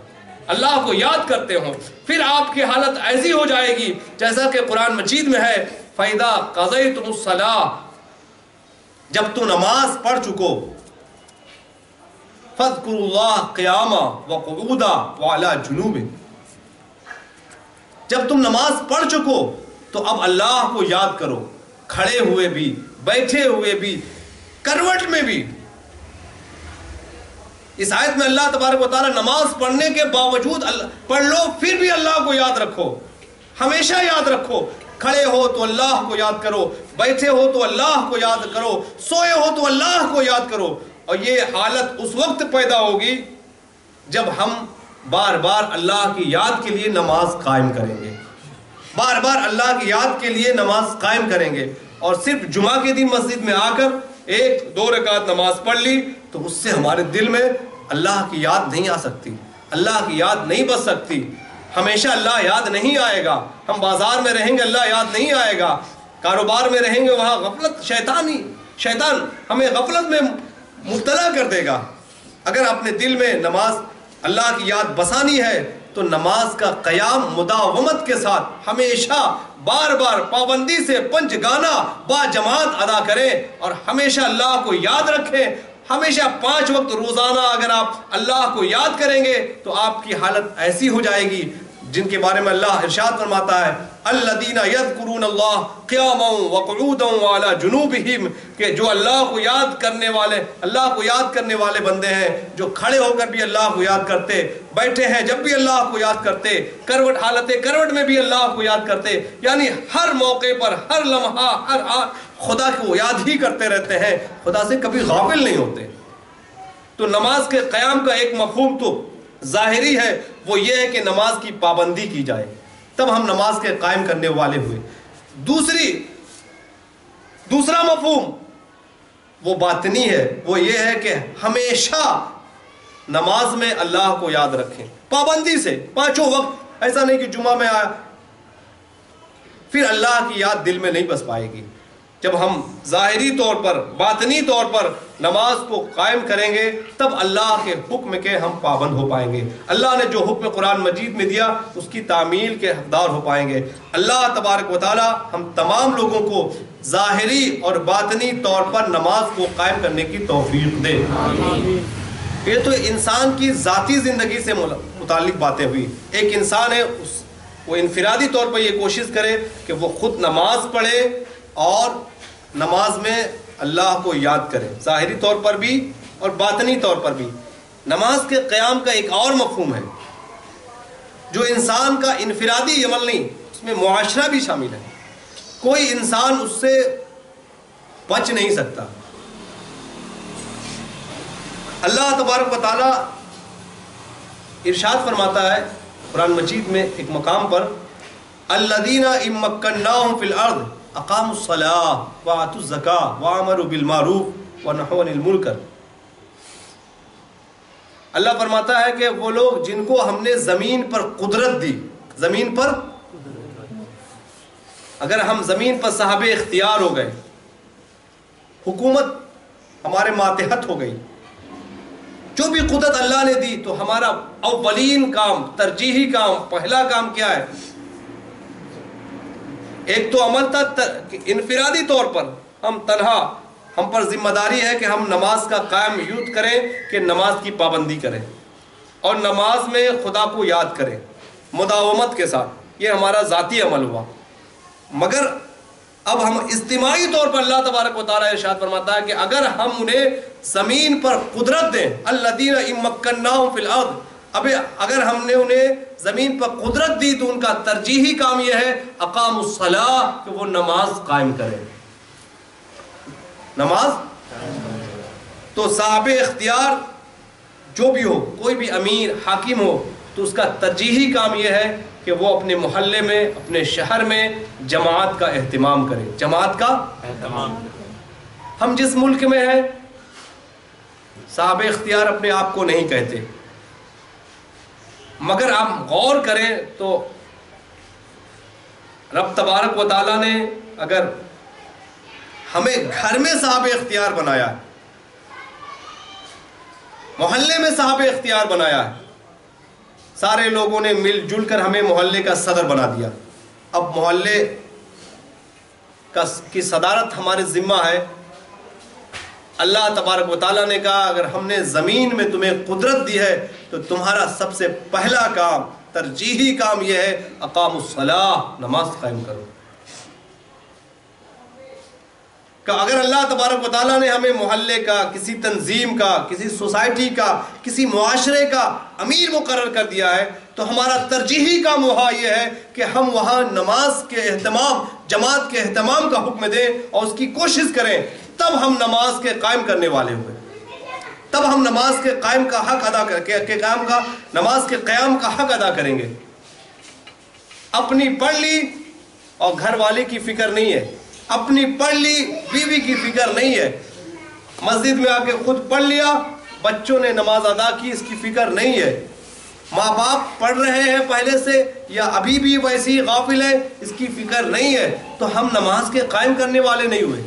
اللہ کو یاد کرتے ہوں. پھر آپ کی حالت ایسی ہو جائے گی جیسا کہ قرآن مجید میں ہے, فَإِذَا قَضَيْتُمُ الصَّلَاةَ, جب تم نماز پڑھ چکو, فَاذْكُرُوا اللَّهَ قِيَامًا وَقُعُودًا وَعَلَى جُنُوبِهِمْ, جب تم نماز پڑھ چکو تو اب اللہ کو یاد کرو, کھڑے ہوئے بھی, بیٹھے ہوئے بھی, کروٹ میں بھی. اس آیت میں اللہ تبارک و تعالیٰ نماز پڑھنے کے باوجود پڑھ لو پھر بھی اللہ کو یاد رکھو, ہمیشہ یاد رکھو. کھڑے ہو تو اللہ کو یاد کرو, بیٹھے ہو تو اللہ کو یاد کرو, سوئے ہو تو اللہ کو یاد کرو. اور یہ حالت اس وقت پیدا ہوگی جب ہم بار بار اللہ کی یاد کے لیے نماز قائم کریں گے, بار بار اللہ کی یاد کے لیے نماز قائم کریں گے. اور صرف جمعہ کے دن مسجد میں آ کر 1-2 رکعت نماز پڑھ لی تو اس سے ہمارے دل میں اللہ کی یاد نہیں آ سکتی, اللہ کی یاد نہیں بس سکتی. ہمیشہ اللہ یاد نہیں آئے گا. ہم بازار میں رہیں گے اللہ یاد نہیں آئے گا, کاروبار میں رہیں گے وہاں غفلت, شیطان ہمیں غفلت میں مبتلا کر دے گا. اگر اپنے دل میں نماز اللہ کی یاد بسانی ہے تو نماز کا قیام مداومت کے ساتھ ہمیشہ بار بار پابندی سے 5 گانا با جماعت ادا کریں اور ہمیشہ اللہ کو یاد رکھیں. ہمیشہ 5 وقت روزانہ اگر آپ اللہ کو یاد کریں گے تو آپ کی حالت ایسی ہو جائے گی جن کے بارے میں اللہ ارشاد فرماتا ہے, الذین یذکرون اللہ قیاما وقعودا وعلی جنوبہم, کہ جو اللہ کو یاد کرنے والے بندے ہیں, جو کھڑے ہو کر بھی اللہ کو یاد کرتے, بیٹھے ہیں جب بھی اللہ کو یاد کرتے, کروٹ میں بھی اللہ کو یاد کرتے, یعنی ہر موقع پر, ہر لمحہ, ہر خدا کو یاد ہی کرتے رہتے ہیں, خدا سے کبھی غافل نہیں ہوتے. تو نماز کے قیام کا ایک مفہوم تو ظاہری ہے, وہ یہ ہے کہ نماز کی پابندی کی جائے, تب ہم نماز کے قائم کرنے والے ہوئے. دوسرا مفہوم وہ باطنی ہے, وہ یہ ہے کہ ہمیشہ نماز میں اللہ کو یاد رکھیں پابندی سے, 5 وقت. ایسا نہیں کہ جمعہ میں آیا پھر اللہ کی یاد دل میں نہیں بس پائے گی. جب ہم ظاہری طور پر, باطنی طور پر نماز کو قائم کریں گے تب اللہ کے حکم کے ہم پابند ہو پائیں گے. اللہ نے جو حکم قرآن مجید میں دیا اس کی تعمیل کے حقدار ہو پائیں گے. اللہ تبارک و تعالی ہم تمام لوگوں کو ظاہری اور باطنی طور پر نماز کو قائم کرنے کی توفیق دے. یہ تو انسان کی ذاتی زندگی سے متعلق باتیں ہوئی. ایک انسان ہے وہ انفرادی طور پر یہ کوشش کرے کہ وہ خود نماز پڑھے اور نماز میں اللہ کو یاد کرے، ظاہری طور پر بھی اور باطنی طور پر بھی. نماز کے قیام کا ایک اور مفہوم ہے جو انسان کا انفرادی عمل نہیں، اس میں معاشرہ بھی شامل ہے. کوئی انسان اس سے بچ نہیں سکتا. اللہ تبارک و تعالی ارشاد فرماتا ہے قرآن مجید میں ایک مقام پر، الذین ان مکناہم فی الارض اقاموا الصلاۃ وآتوا الزکاۃ وامروا بالمعروف ونہوا عن المنکر. اللہ فرماتا ہے کہ وہ لوگ جن کو ہم نے زمین پر قدرت دی، زمین پر اگر ہم زمین پر صاحب اختیار ہو گئے، حکومت ہمارے ماتحت ہو گئی، جو بھی قدرت اللہ نے دی، تو ہمارا اولین کام، ترجیحی کام، پہلا کام کیا ہے؟ ایک تو عمل تھا انفرادی طور پر ہم تنہا، ہم پر ذمہ داری ہے کہ ہم نماز کا قائم یوت کریں کہ نماز کی پابندی کریں اور نماز میں خدا کو یاد کریں مداومت کے ساتھ. یہ ہمارا ذاتی عمل ہوا. مگر اب ہم اجتماعی طور پر اللہ تبارک و تعالیٰ ارشاد فرماتا ہے کہ اگر ہم انہیں زمین پر قدرت دیں، الذین ان مکناہم فی الارض، اب اگر ہم نے انہیں زمین پر قدرت دی تو ان کا ترجیحی کام یہ ہے اقاموا الصلاۃ، کہ وہ نماز قائم کریں. نماز تو صاحب اختیار جو بھی ہو، کوئی بھی امیر حاکم ہو، تو اس کا ترجیحی کام یہ ہے کہ وہ اپنے محلے میں، اپنے شہر میں جماعت کا اہتمام کرے. جماعت کا اہتمام. ہم جس ملک میں ہیں صاحب اختیار اپنے آپ کو نہیں کہتے، مگر آپ غور کریں تو رب تبارک و تعالیٰ نے اگر ہمیں گھر میں صاحب اختیار بنایا ہے، محلے میں صاحب اختیار بنایا ہے، سارے لوگوں نے مل جل کر ہمیں محلے کا صدر بنا دیا. اب محلے کی صدارت ہمارے ذمہ ہے. اللہ تبارک و تعالیٰ نے کہا اگر ہم نے زمین میں تمہیں قدرت دی ہے تو تمہارا سب سے پہلا کام، ترجیحی کام یہ ہے اقاموا الصلاۃ، نماز قائم کرو. کہ اگر اللہ تبارک و تعالیٰ نے ہمیں محلے کا، کسی تنظیم کا، کسی سوسائٹی کا، کسی معاشرے کا امیر مقرر کر دیا ہے تو ہمارا ترجیحی کام وہاں یہ ہے کہ ہم وہاں نماز کے اہتمام، جماعت کے اہتمام کا حکم دیں اور اس کی کوشش کریں. تب ہم نماز کے قائم کرنے والے ہوئے، تب ہم نماز کے قائم کا حق ادا نماز کے قیام کا حق ادا کریں گے. اپنی پڑھ لی اور گھر والے کی فکر نہیں ہے، اپنی پڑھ لی بیوی کی فکر نہیں ہے، مسجد میں آ کے خود پڑھ لیا، بچوں نے نماز ادا کی، اس کی فکر نہیں ہے. ماں باپ پڑھ رہے ہیں پہلے سے یا ابھی بھی ویسی غافل ہے، اس کی فکر نہیں ہے، تو ہم نماز کے قائم کرنے والے نہیں ہوئے.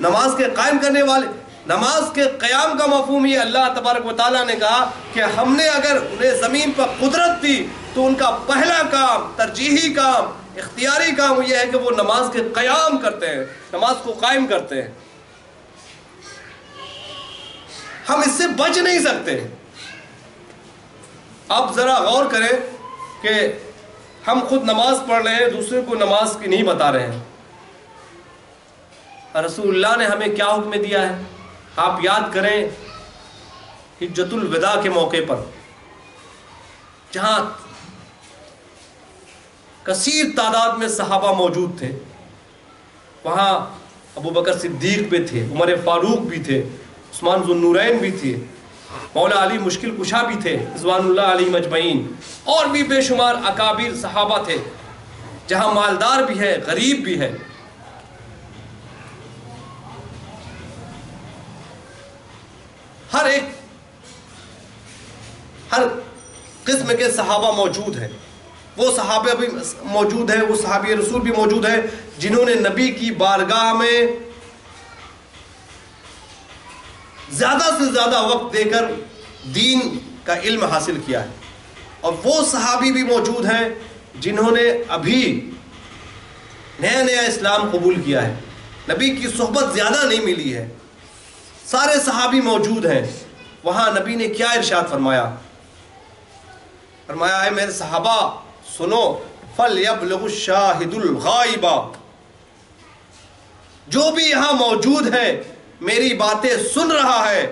نماز کے قائم کرنے والے، نماز کے قیام کا مفہوم یہ اللہ تبارک و تعالیٰ نے کہا کہ ہم نے اگر انہیں زمین پر قدرت دی تو ان کا پہلا کام، ترجیحی کام، اختیاری کام یہ ہے کہ وہ نماز کے قیام کرتے ہیں، نماز کو قائم کرتے ہیں. ہم اس سے بچ نہیں سکتے. آپ ذرا غور کریں کہ ہم خود نماز پڑھ رہے ہیں، دوسرے کو نماز کی نہیں بتا رہے ہیں. رسول اللہ نے ہمیں کیا حکم دیا ہے؟ آپ یاد کریں حجۃ الوداع کے موقع پر جہاں کثیر تعداد میں صحابہ موجود تھے، وہاں ابو بکر صدیق بھی تھے، عمر فاروق بھی تھے، عثمان ذو النورین بھی تھے، مولا علی مشکل کشا بھی تھے، رضوان اللہ علیہم اجمعین، اور بھی بے شمار اکابر صحابہ تھے، جہاں مالدار بھی ہے، غریب بھی ہے. ہر قسم کے صحابہ موجود ہیں. وہ صحابہ بھی موجود ہیں، وہ صحابی رسول بھی موجود ہیں جنہوں نے نبی کی بارگاہ میں زیادہ سے زیادہ وقت دے کر دین کا علم حاصل کیا ہے. اور وہ صحابی بھی موجود ہیں جنہوں نے ابھی نیا اسلام قبول کیا ہے، نبی کی صحبت زیادہ نہیں ملی ہے، سارے صحابی موجود ہیں. وہاں نبی نے کیا ارشاد فرمایا؟ فرمایا ہے میرے صحابہ سنو، فَلْيَبْلُغُ الشَّاهِدُ الْغَائِبَ، جو بھی یہاں موجود ہے میری باتیں سن رہا ہے،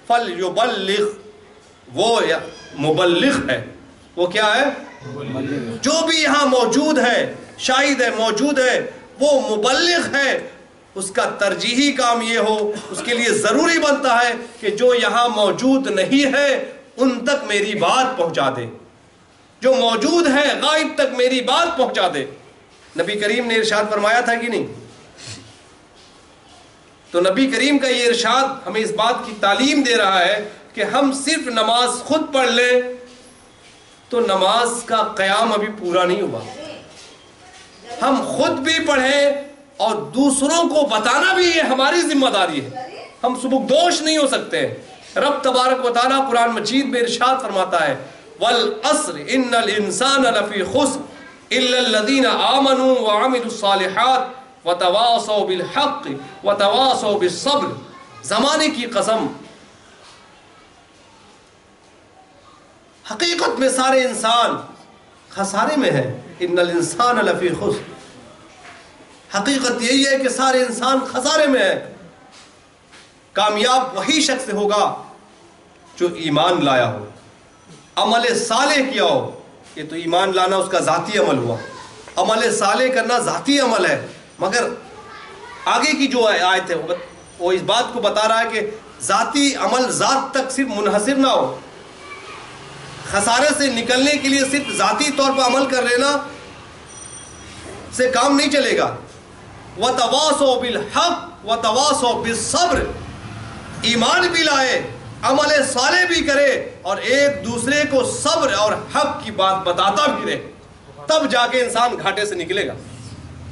فَلْيُبَلِّغْ، وہ مبلغ ہے. وہ کیا ہے؟ جو بھی یہاں موجود ہے، شاہد ہے، موجود ہے، وہ مبلغ ہے. اس کا ترجیحی کام یہ ہو، اس کے لیے ضروری بنتا ہے کہ جو یہاں موجود نہیں ہے ان تک میری بات پہنچا دے، جو موجود ہے غائب تک میری بات پہنچا دے. نبی کریم نے ارشاد فرمایا تھا کہ نہیں؟ تو نبی کریم کا یہ ارشاد ہمیں اس بات کی تعلیم دے رہا ہے کہ ہم صرف نماز خود پڑھ لیں تو نماز کا قیام ابھی پورا نہیں ہوا. ہم خود بھی پڑھیں اور دوسروں کو بتانا بھی یہ ہماری ذمہ داری ہے. ہم سبکدوش نہیں ہو سکتے. رب تبارک و تعالیٰ قرآن مجید میں ارشاد فرماتا ہے وَالْعَصْرِ إِنَّ الْإِنسَانَ لَفِي خُسْرٍ إِلَّا الَّذِينَ آمَنُوا وَعَمِلُوا الصَّالِحَاتِ وَتَوَاصَوْا بِالْحَقِّ وَتَوَاصَوْا بِالصَّبْرِ. زمانے کی قسم، حقیقت میں سارے انسان خسارے میں ہے. ان الانسان لفی خسر، حقیقت یہی ہے کہ سارے انسان خسارے میں ہے. کامیاب وہی شخص ہوگا جو ایمان لایا ہو، عمل صالح کیا ہو. یہ تو ایمان لانا اس کا ذاتی عمل ہوا، عمل صالح کرنا ذاتی عمل ہے. مگر آگے کی جو آیت ہے وہ اس بات کو بتا رہا ہے کہ ذاتی عمل ذات تک صرف منحصر نہ ہو. خسارے سے نکلنے کے لیے صرف ذاتی طور پر عمل کر لینا سے کام نہیں چلے گا. وَتَوَاصَوْا بِالْحَقِّ وَتَوَاصَوْا بِالصَّبْرِ، ایمان بھی لائے، عمل صالح بھی کرے اور ایک دوسرے کو صبر اور حق کی بات بتاتا بھی رہے، تب جا کے انسان گھاٹے سے نکلے گا.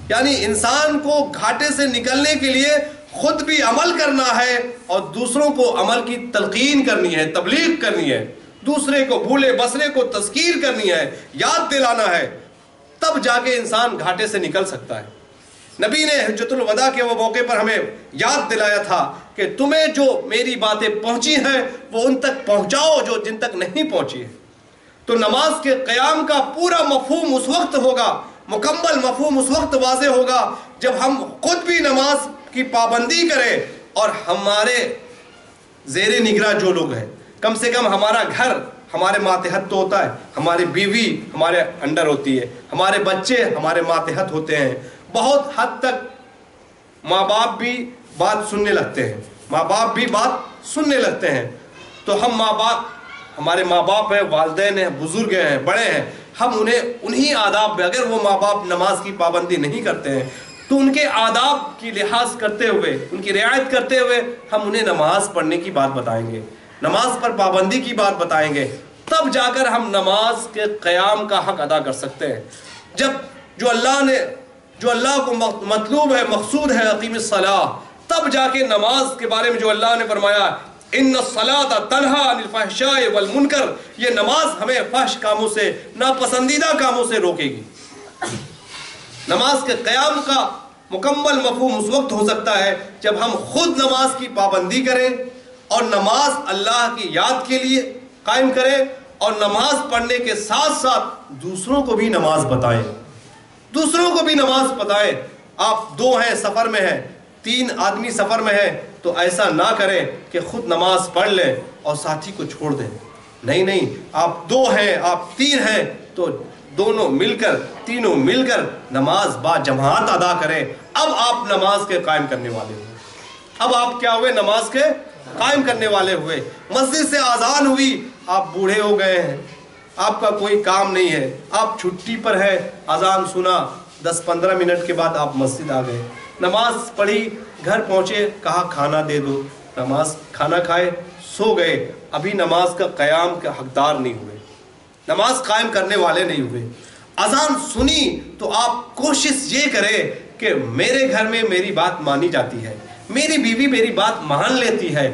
یعنی انسان کو گھاٹے سے نکلنے کے لیے خود بھی عمل کرنا ہے اور دوسروں کو عمل کی تلقین کرنی ہے، تبلیغ کرنی ہے، دوسرے کو بھولے بسرے کو تذکیر کرنی ہے، یاد دلانا ہے، تب جا کے انسان گھاٹے سے نکل سکتا ہے. نبی نے حجۃ الوداع کے وہ موقع پر ہمیں یاد دلایا تھا کہ تمہیں جو میری باتیں پہنچی ہیں وہ ان تک پہنچاؤ جو جن تک نہیں پہنچی ہے. تو نماز کے قیام کا پورا مفہوم اس وقت ہوگا، مکمل مفہوم اس وقت واضح ہوگا جب ہم خود بھی نماز کی پابندی کریں اور ہمارے زیر نگراں جو لوگ ہیں، کم سے کم ہمارا گھر ہمارے ماتحت تو ہوتا ہے، ہماری بیوی ہمارے انڈر ہوتی ہے، ہمارے بچے ہمارے ماتحت ہوتے ہیں. بہت حد تک ماں باپ بھی بات سننے لگتے ہیں، ماں باپ بھی بات سننے لگتے ہیں. تو ہم ماں باپ، ہمارے ماں باپ ہیں، والدین ہیں، بزرگ ہیں، بڑے ہیں، ہم انہی آداب میں، اگر وہ ماں باپ نماز کی پابندی نہیں کرتے ہیں تو ان کے آداب کی لحاظ کرتے ہوئے، ان کی رعایت کرتے ہوئے ہم انہیں نماز پڑھنے کی بات بتائیں گے، نماز پر پابندی کی بات بتائیں گے. تب جا کر ہم نماز کے قیام کا حق ادا کر سکتے ہیں. جب جو اللہ کو مطلوب ہے، مقصود ہے اقیم الصلاۃ، تب جا کے نماز کے بارے میں جو اللہ نے فرمایا ان الصلاۃ تنہی عن الفحشاء والمنکر، یہ نماز ہمیں فحش کاموں سے، ناپسندیدہ کاموں سے روکے گی. نماز کے قیام کا مکمل مفہوم اس وقت ہو سکتا ہے جب ہم خود نماز کی پابندی کریں اور نماز اللہ کی یاد کے لیے قائم کریں اور نماز پڑھنے کے ساتھ ساتھ دوسروں کو بھی نماز بتائیں، دوسروں کو بھی نماز بتائیں. آپ 2 ہیں سفر میں ہیں، 3 آدمی سفر میں ہیں تو ایسا نہ کریں کہ خود نماز پڑھ لیں اور ساتھی کو چھوڑ دیں. نہیں، آپ 2 ہیں، آپ 3 ہیں تو دونوں مل کر، تینوں مل کر نماز با جماعت ادا کریں. اب آپ نماز کے قائم کرنے والے ہوئے. اب آپ کیا ہوئے؟ نماز کے قائم کرنے والے ہوئے. مسجد سے اذان ہوئی، آپ بوڑھے ہو گئے ہیں، آپ کا کوئی کام نہیں ہے، آپ چھٹی پر ہے، اذان سنا، 10-15 منٹ کے بعد آپ مسجد آ گئے، نماز پڑھی، گھر پہنچے، کہا کھانا دے دو، نماز کھانا کھائے، سو گئے. ابھی نماز کا قیام کا حقدار نہیں ہوئے، نماز قائم کرنے والے نہیں ہوئے. اذان سنی تو آپ کوشش یہ کریں کہ میرے گھر میں میری بات مانی جاتی ہے، میری بیوی میری بات مان لیتی ہے،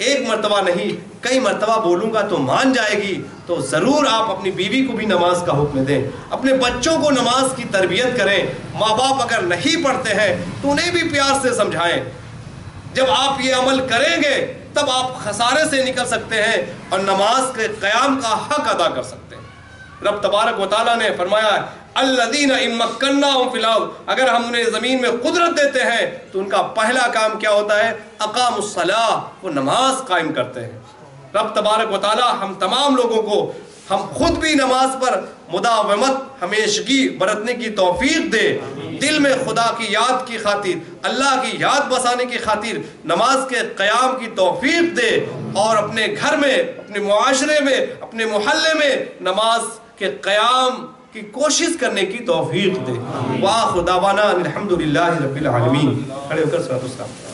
1 مرتبہ نہیں کئی مرتبہ بولوں گا تو مان جائے گی. تو ضرور آپ اپنی بیوی کو بھی نماز کا حکم دیں، اپنے بچوں کو نماز کی تربیت کریں. ماں باپ اگر نہیں پڑھتے ہیں تو انہیں بھی پیار سے سمجھائیں. جب آپ یہ عمل کریں گے تب آپ خسارے سے نکل سکتے ہیں اور نماز کے قیام کا حق ادا کر سکتے ہیں۔ رب تبارک و تعالیٰ نے فرمایا الذین ان مکناہم فی الارض، اگر ہم انہیں زمین میں قدرت دیتے ہیں تو ان کا پہلا کام کیا ہوتا ہے؟ اقاموا الصلاۃ، وہ نماز قائم کرتے ہیں۔ رب تبارک و تعالیٰ ہم تمام لوگوں کو، ہم خود بھی نماز پر مداومت ہمیشگی برتنے کی توفیق دے، دل میں خدا کی یاد کی خاطر، اللہ کی یاد بسانے کی خاطر نماز کے قیام کی توفیق دے، اور اپنے گھر میں، اپنے معاشرے میں، اپنے محلے میں نماز کے قیام کی کوشش کرنے کی توفیق دے۔ وآخر دعوانا الحمدللہ رب العالمین۔ کھڑے ہو کر صلاۃ والسلام۔